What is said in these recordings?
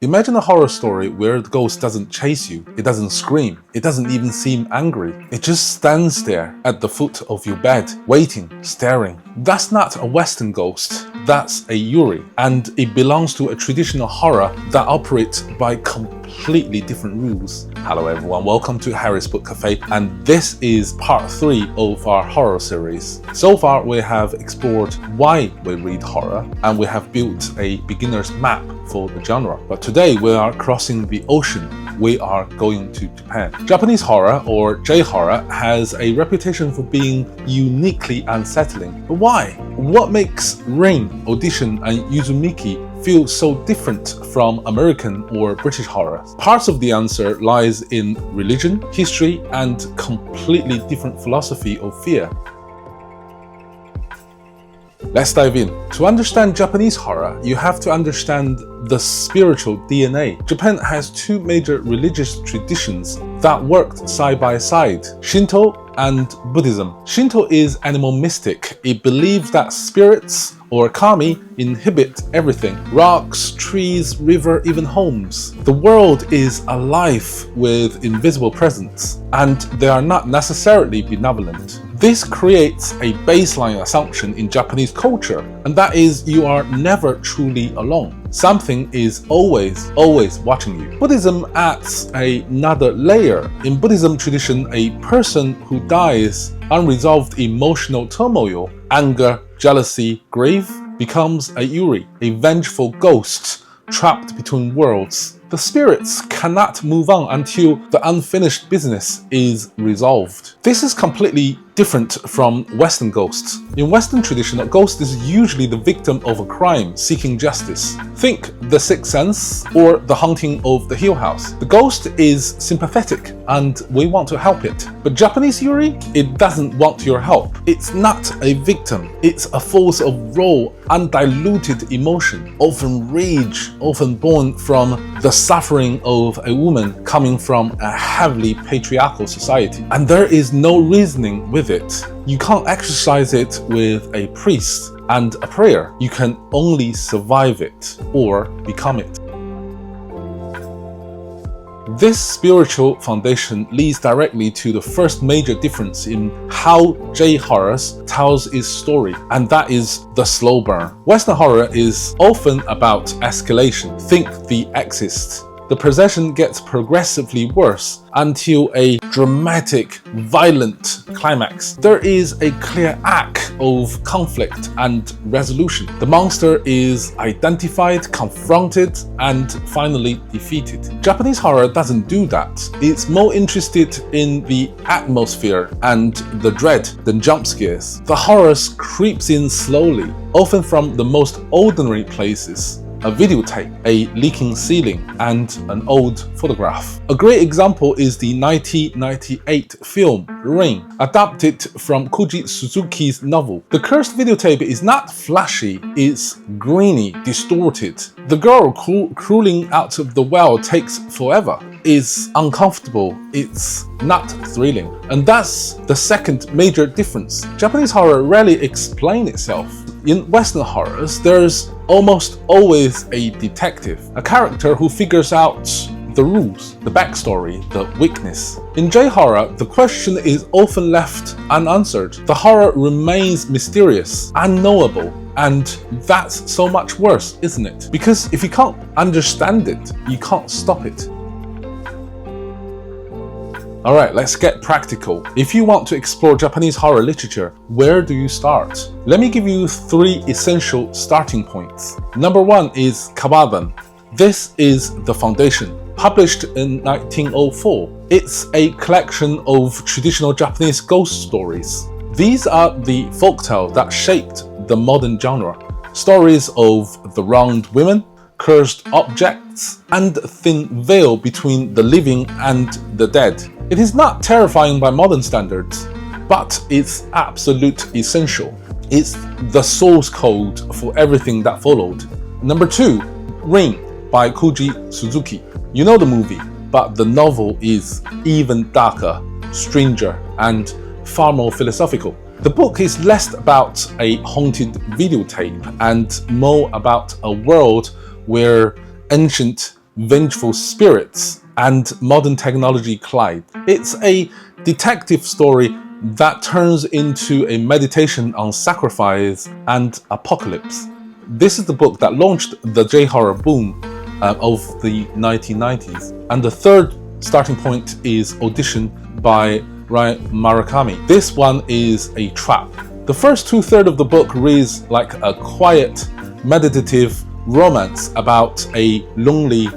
Imagine a horror story where the ghost doesn't chase you, it doesn't scream, it doesn't even seem angry. It just stands there at the foot of your bed, waiting, staring. That's not a Western ghost, that's a yūrei, and it belongs to a traditional horror that operates by completely different rules. Hello everyone, welcome to Harry's Book Cafe, and this is part 3 of our horror series. So far we have explored why we read horror, and we have built a beginner's map for the genre. But today we are crossing the ocean. We are going to Japan. Japanese horror, or J-horror, has a reputation for being uniquely unsettling. But why? What makes Ring, Audition, and Uzumaki feel so different from American or British horror? Parts of the answer lies in religion, history, and completely different philosophy of fear. Let's dive in. To understand Japanese horror, you have to understand the spiritual DNA. Japan has two major religious traditions that worked side by side: Shinto and Buddhism. Shinto is animal mystic. It believes that spirits, or kami, inhabit everything: rocks, trees, river, even homes. The world is alive with invisible presence, and they are not necessarily benevolent. This creates a baseline assumption in Japanese culture, and that is you are never truly alone. Something is always watching you. Buddhism adds another layer. In Buddhism tradition, a person who dies unresolved emotional turmoil, anger, jealousy, grief, becomes a yūrei, a vengeful ghost trapped between worlds. The spirits cannot move on until the unfinished business is resolved. This is completely different from Western ghosts. In Western tradition, a ghost is usually the victim of a crime seeking justice. Think The Sixth Sense or The Haunting of the Hill House. The ghost is sympathetic and we want to help it. But Japanese yūrei, it doesn't want your help. It's not a victim. It's a force of raw, undiluted emotion, often rage, often born from the suffering of a woman coming from a heavily patriarchal society. And there is no reasoning with it. You can't exercise it with a priest and a prayer. You can only survive it or become it. This spiritual foundation leads directly to the first major difference in how J-horror tells its story, and that is the slow burn. Western horror is often about escalation. Think The Exorcist. The possession gets progressively worse until a dramatic, violent climax. There is a clear arc of conflict and resolution. The monster is identified, confronted, and finally defeated. Japanese horror doesn't do that. It's more interested in the atmosphere and the dread than jump scares. The horror creeps in slowly, often from the most ordinary places: a videotape, a leaking ceiling, and an old photograph. A great example is the 1998 film Ring, adapted from Koji Suzuki's novel. The cursed videotape is not flashy, it's grainy, distorted. The girl crawling out of the well takes forever. It's uncomfortable, it's not thrilling. And that's the second major difference. Japanese horror rarely explains itself. In Western horrors, there's almost always a detective, a character who figures out the rules, the backstory, the weakness. In J-horror, the question is often left unanswered. The horror remains mysterious, unknowable, and that's so much worse, isn't it? Because if you can't understand it, you can't stop it. Alright, let's get practical. If you want to explore Japanese horror literature, where do you start? Let me give you 3 essential starting points. Number 1 is Kwaidan. This is the foundation. Published in 1904, it's a collection of traditional Japanese ghost stories. These are the folktales that shaped the modern genre. Stories of the wronged women, cursed objects, and a thin veil between the living and the dead. It is not terrifying by modern standards, but it's absolute essential. It's the source code for everything that followed. Number 2, Ring by Koji Suzuki. You know the movie, but the novel is even darker, stranger, and far more philosophical. The book is less about a haunted videotape and more about a world where ancient vengeful spirits and modern technology collide. It's a detective story that turns into a meditation on sacrifice and apocalypse. This is the book that launched the J-horror boom of the 1990s. And the third starting point is Audition by Murakami. This one is a trap. The first 2/3 of the book reads like a quiet, meditative romance about a lonely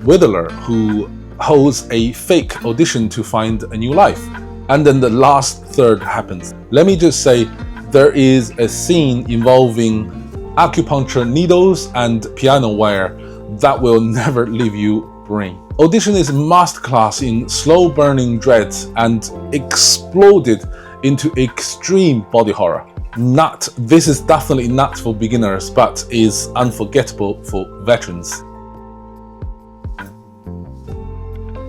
whittler who holds a fake audition to find a new life. And then the last third happens. Let me just say, there is a scene involving acupuncture needles and piano wire that will never leave you brain. Audition is a masterclass in slow-burning dread and exploded into extreme body horror. This is definitely not for beginners, but is unforgettable for veterans.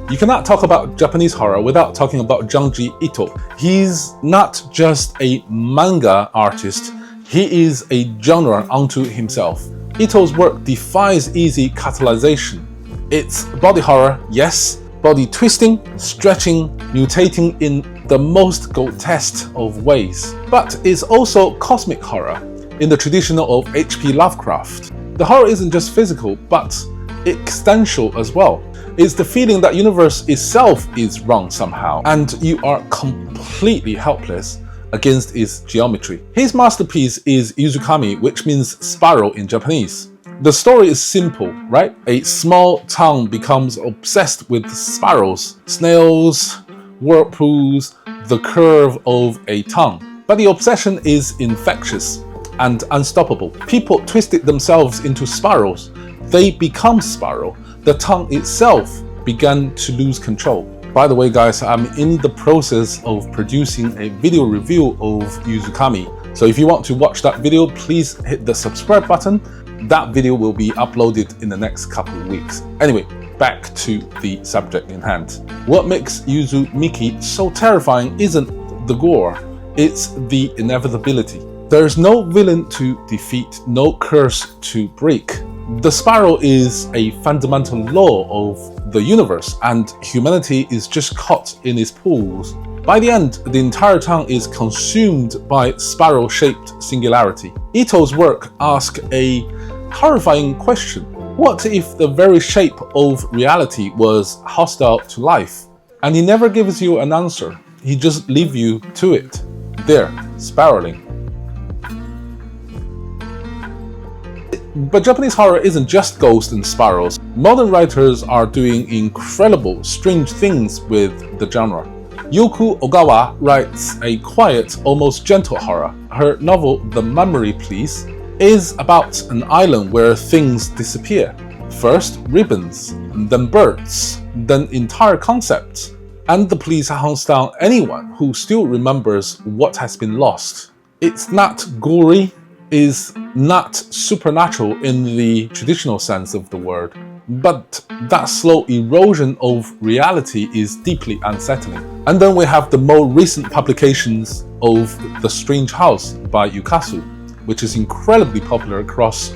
You cannot talk about Japanese horror without talking about Junji Ito. He's not just a manga artist, he is a genre unto himself. Ito's work defies easy catalyzation. It's body horror, yes, body twisting, stretching, mutating in the most grotesque of ways. But it's also cosmic horror in the tradition of H.P. Lovecraft. The horror isn't just physical, but existential as well. It's the feeling that universe itself is wrong somehow, and you are completely helpless against its geometry. His masterpiece is Uzumaki, which means sparrow in Japanese. The story is simple, right? A small town becomes obsessed with sparrows, snails, whirlpools, the curve of a tongue. But the obsession is infectious and unstoppable. People twisted themselves into sparrows. They become sparrow. The tongue itself began to lose control. By the way, guys, I'm in the process of producing a video review of Uzumaki. So if you want to watch that video, please hit the subscribe button. That video will be uploaded in the next couple of weeks. Anyway, back to the subject in hand. What makes Uzumaki so terrifying isn't the gore, it's the inevitability. There's no villain to defeat, no curse to break. The sparrow is a fundamental law of the universe, and humanity is just caught in its pools. By the end, the entire town is consumed by sparrow-shaped singularity. Ito's work asks a horrifying question. What if the very shape of reality was hostile to life? And he never gives you an answer. He just leaves you to it. There, spiraling. But Japanese horror isn't just ghosts and sparrows. Modern writers are doing incredible, strange things with the genre. Yoko Ogawa writes a quiet, almost gentle horror. Her novel, The Memory Police, is about an island where things disappear. First ribbons, then birds, then entire concepts. And the police hunts down anyone who still remembers what has been lost. It's not gory, is not supernatural in the traditional sense of the word, but that slow erosion of reality is deeply unsettling. And then we have the more recent publications of The Strange House by Uketsu, which is incredibly popular across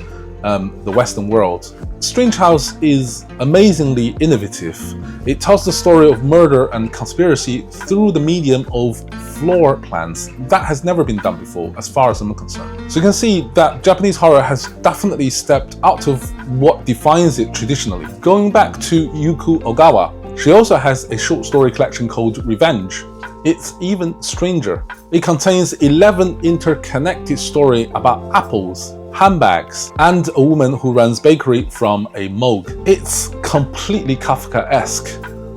the Western world. Strange House is amazingly innovative. It tells the story of murder and conspiracy through the medium of floor plans. That has never been done before, as far as I'm concerned. So you can see that Japanese horror has definitely stepped out of what defines it traditionally. Going back to Yoko Ogawa, she also has a short story collection called Revenge. It's even stranger. It contains 11 interconnected stories about apples, handbags, and a woman who runs bakery from a morgue. It's completely Kafkaesque,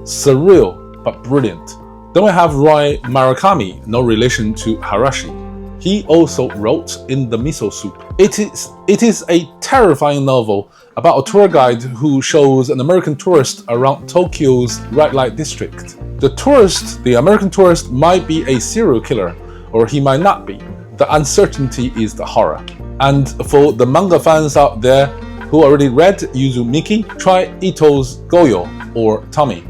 surreal, but brilliant. Then we have Murakami, no relation to Harashi. He also wrote In the Miso Soup. It is a terrifying novel about a tour guide who shows an American tourist around Tokyo's red light district. The American tourist might be a serial killer, or he might not be. The uncertainty is the horror. And for the manga fans out there who already read Uzumaki, try Ito's Goyo or Tommy.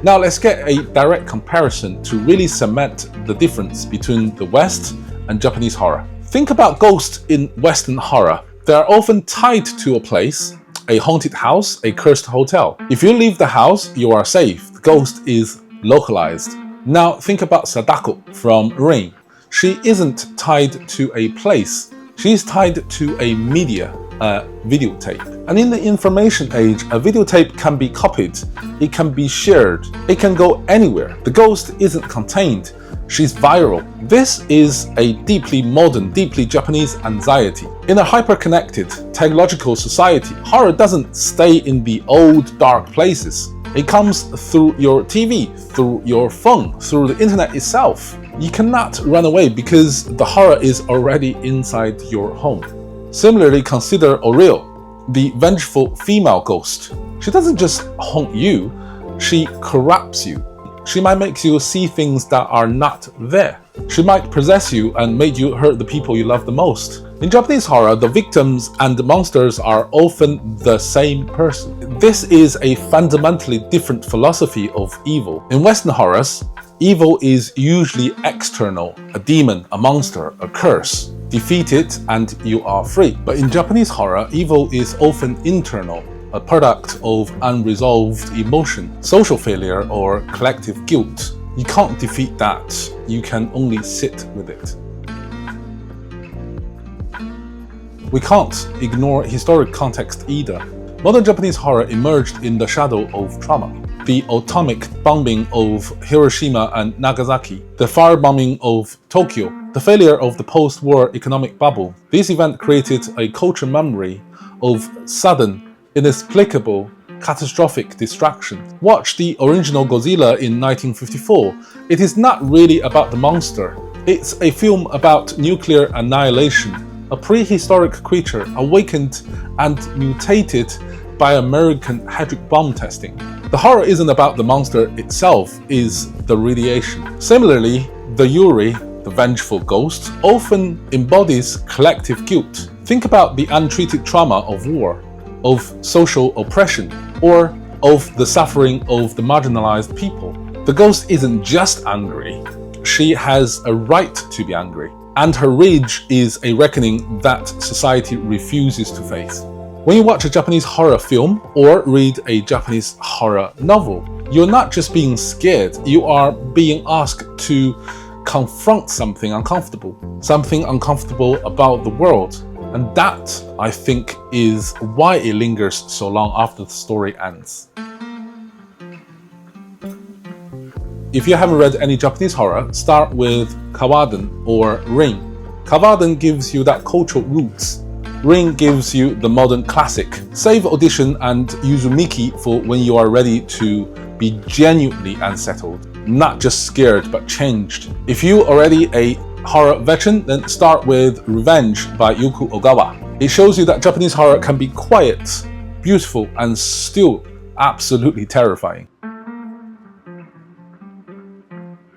Now let's get a direct comparison to really cement the difference between the West and Japanese horror. Think about ghosts in Western horror. They are often tied to a place, a haunted house, a cursed hotel. If you leave the house, you are safe. The ghost is localized. Now think about Sadako from Rain. She isn't tied to a place. She's tied to a media, a videotape. And in the information age, a videotape can be copied, it can be shared, it can go anywhere. The ghost isn't contained, she's viral. This is a deeply modern, deeply Japanese anxiety. In a hyper-connected, technological society, horror doesn't stay in the old, dark places. It comes through your TV, through your phone, through the internet itself. You cannot run away because the horror is already inside your home. Similarly, consider Onryō, the vengeful female ghost. She doesn't just haunt you, she corrupts you. She might make you see things that are not there. She might possess you and make you hurt the people you love the most. In Japanese horror, the victims and the monsters are often the same person. This is a fundamentally different philosophy of evil. In Western horrors, evil is usually external, a demon, a monster, a curse. Defeat it and you are free. But in Japanese horror, evil is often internal, a product of unresolved emotion, social failure, or collective guilt. You can't defeat that, you can only sit with it. We can't ignore historic context either. Modern Japanese horror emerged in the shadow of trauma. The atomic bombing of Hiroshima and Nagasaki, the firebombing of Tokyo, the failure of the post-war economic bubble. This event created a cultural memory of sudden, inexplicable, catastrophic destruction. Watch the original Godzilla in 1954. It is not really about the monster. It's a film about nuclear annihilation, a prehistoric creature awakened and mutated by American hadron bomb testing. The horror isn't about the monster itself, is the radiation. Similarly, the yūrei, the vengeful ghost, often embodies collective guilt. Think about the untreated trauma of war, of social oppression, or of the suffering of the marginalized people. The ghost isn't just angry, she has a right to be angry. And her rage is a reckoning that society refuses to face. When you watch a Japanese horror film or read a Japanese horror novel, you're not just being scared, you are being asked to confront something uncomfortable about the world. And that, I think, is why it lingers so long after the story ends. If you haven't read any Japanese horror, start with Kwaidan or Ring. Kwaidan gives you that cultural roots. Ring gives you the modern classic. Save Audition and Uzumaki for when you are ready to be genuinely unsettled, not just scared but changed. If you already a horror veteran, then start with Revenge by Ogawa. It shows you that Japanese horror can be quiet, beautiful, and still absolutely terrifying.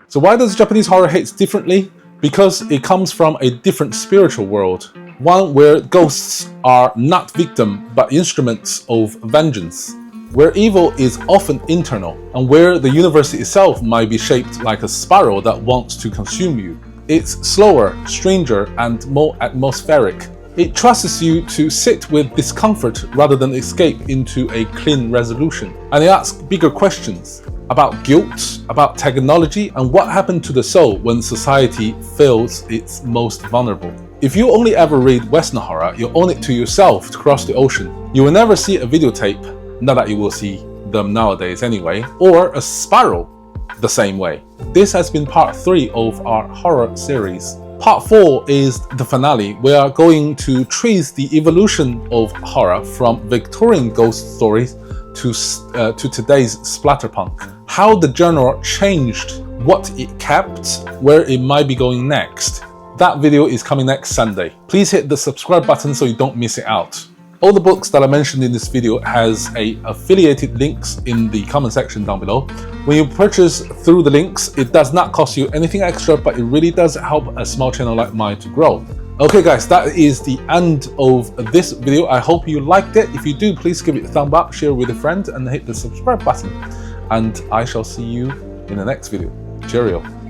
So why does Japanese horror hit differently? Because it comes from a different spiritual world. One where ghosts are not victims but instruments of vengeance, where evil is often internal, and where the universe itself might be shaped like a spiral that wants to consume you. It's slower, stranger, and more atmospheric. It trusts you to sit with discomfort rather than escape into a clean resolution. And it asks bigger questions about guilt, about technology, and what happened to the soul when society feels its most vulnerable. If you only ever read Western horror, you own it to yourself to cross the ocean. You will never see a videotape, not that you will see them nowadays anyway, or a spiral the same way. This has been part 3 of our horror series. Part 4 is the finale. We are going to trace the evolution of horror from Victorian ghost stories to today's splatterpunk. How the genre changed, what it kept, where it might be going next. That video is coming next Sunday. Please hit the subscribe button so you don't miss it out. All the books that I mentioned in this video has affiliated links in the comment section down below. When you purchase through the links, it does not cost you anything extra, but it really does help a small channel like mine to grow. Okay guys, that is the end of this video. I hope you liked it. If you do, please give it a thumb up, share with a friend, and hit the subscribe button. And I shall see you in the next video. Cheerio.